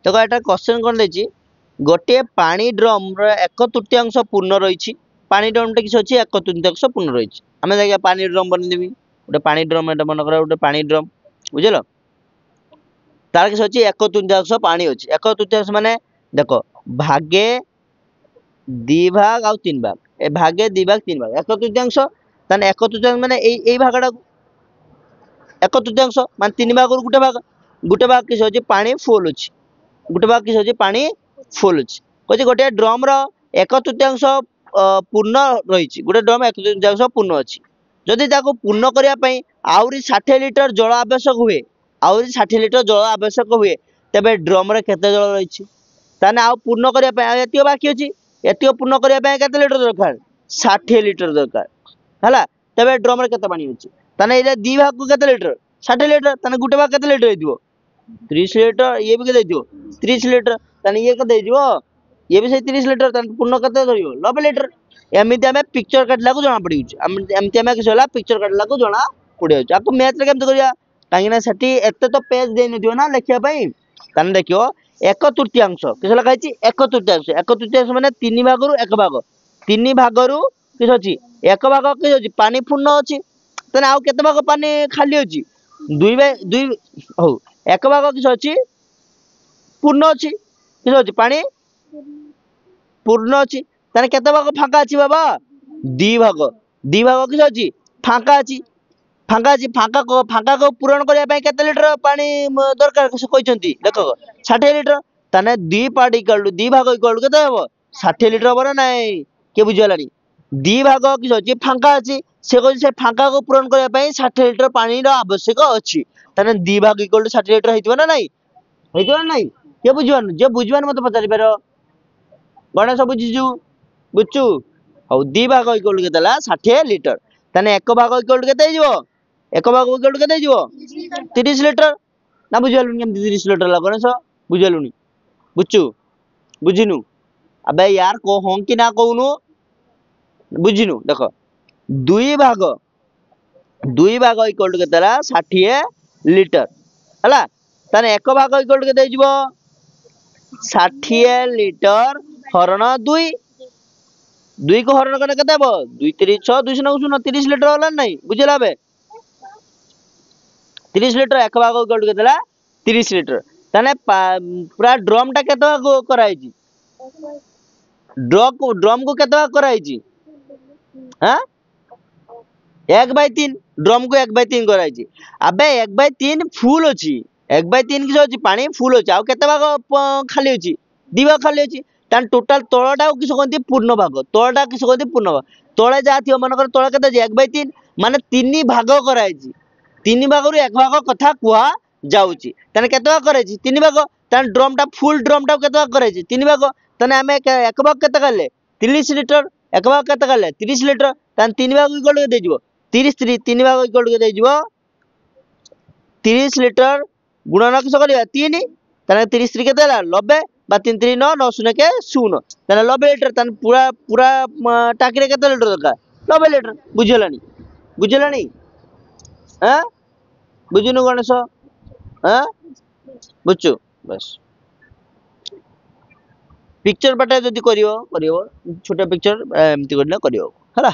देखो एटा क्वेश्चन कौन देछि गोटे पानी ड्रम रो 1/3 पूर्ण रही पानी ड्रम टे किसी अच्छी 1/3 पूर्ण रही आम देखिए पानी ड्रम बनदेवी गोटे पानी ड्रम एटा मन कर गोटे पानी ड्रम बुझल तार किसी अच्छी 1/3 पानी अच्छी 1/3 माने देख भागे 2 भाग आउ 3 भाग ए भागे 2 भाग 3 भाग 1/3 ताने 1/3 माने एई भागटा 1/3 माने 3 भाग गुटे भाग किसी अच्छी पानी फुल अच्छी गोटे भाग किसी पानी फुल अच्छी कहे गोटे ड्रम रो 1/3 पूर्ण रही गोटे ड्रम 1/3 पूर्ण अच्छी जदि पूर्ण करने आहरी 60 लिटर जल आवश्यक हुए आहरी 60 लिटर जल आवश्यक हुए तेरे ड्रम रे केते जल रही ताने आउ पूर्ण करने एतिक बाकी अच्छी एतिक पूर्ण करने केते लिटर दरकार 60 लिटर दरकार है तेरे ड्रम रे केते पानी अच्छी ताने ये 2 भाग को केते लिटर 60 लिटर ताने गोटे भाग केते लिटर हेतिबो 30 लिटर ये भी के 30 लिटर ताने ये के ये भी से 30 लिटर ताने पूर्ण केते धरियो 90 लिटर एमिति हमें पिक्चर काटला को जना पड़ी एमिति हमें किस होला पिक्चर काटला को जना पड़ी आको मैथ रे केमते करिया काहे ना सेठी एते तो पेज दे नथियो ना लिखिया पई ताने देखियो 1/3 किस लगा छि 1/3 माने 3 भाग रु 1 भाग 3 भाग रु किस अछि 1 भाग किस अछि पानी पूर्ण अछि ताने आउ केते भाग पानी खाली अछि 2 हो 1 भाग किस अछि पूर्ण अच्छी किस अच्छी पानी पूर्ण अच्छी ताने केते भाग फांका अच्छी बाबा 2 भाग किस अच्छी फांका अच्छी फांका को पूरण करने केते लिटर पानी दरकार कहते देख 60 लिटर ताने 2 पार्ट इक्वल टू 2 भाग इक्वल टू केते हेबो 60 लिटर हबो ना नहीं के बुझिलानी 2 भाग किस अच्छी फांका अच्छी से कहै से फांका को पूरण करने 60 लिटर पानी रो आवश्यक अच्छी ताने 2 भाग इक्वल टू 60 लिटर हेतिबो ना नहीं हेतिबो ना नहीं के बुझिबान जे बुझिबान मत पचारि पारो गणेश बुझिजु बुझु हौ 2 भाग इक्वल टू केतला 60 लिटर ताने 1 भाग इक्वल टू केते हिजो 1 भाग इक्वल टू केते हिजो 30 लिटर ना बुझिलुनी केम 30 लिटर ला गणेश बुझिलुनी बुझु बुझिनु अबे यार को हों कि ना कहूनु बुझिनु देखो 2 भाग इक्वल टू केतला 60 लिटर हला ताने 1 भाग इक्वल टू केते हिजो 60 लिटर हरण 2 को हरण करने केते हबो 2 3 6 290 30 लिटर होला नहीं बुझला बे 30 लिटर 1 भाग इक्वल टू केतला 30 लिटर ताने पूरा ड्रम टा केते भाग कराई छि ड्रम को केते भाग कराई छि हां 1/3 ड्रम को 1/3 कराई छि अबे 1/3 फुल अछि 1/3 किस अछि पानी फुल अछि आ केते भाग खाली अछि 2 भाग खाली अछि तान टोटल तळटा किस कहंती पूर्ण भाग तळटा किस कहंती पूर्ण भाग तळे जा थियो मन कर तळे केते 1/3 माने 3 भाग कराई छि 3 भाग रु 1 भाग कथा कुआ जाउछि ताने केते भाग कराई छि 3 भाग तान ड्रम टा फुल ड्रम टा केते भाग कराई छि 3 भाग ताने हमें 1 भाग केते करले 30 लिटर 1 भाग केते करले 30 लिटर तान 3 भाग इक्वल केते जिवो 30 3 भाग इक्वल केते जिवो 30 लिटर गुणन किस करिया 3 ताने 30 3 केते होला 90 बा 3 3 9 9 0 के 0 ताने 90 लिटर ताने पूरा टाकी रे केते लिटर दरकार 90 लिटर बुझलानी हैं बुझुनु गणेश हैं बुझु बस पिक्चर बाटा जदी करियो छोटा पिक्चर एमती करले करियो हला।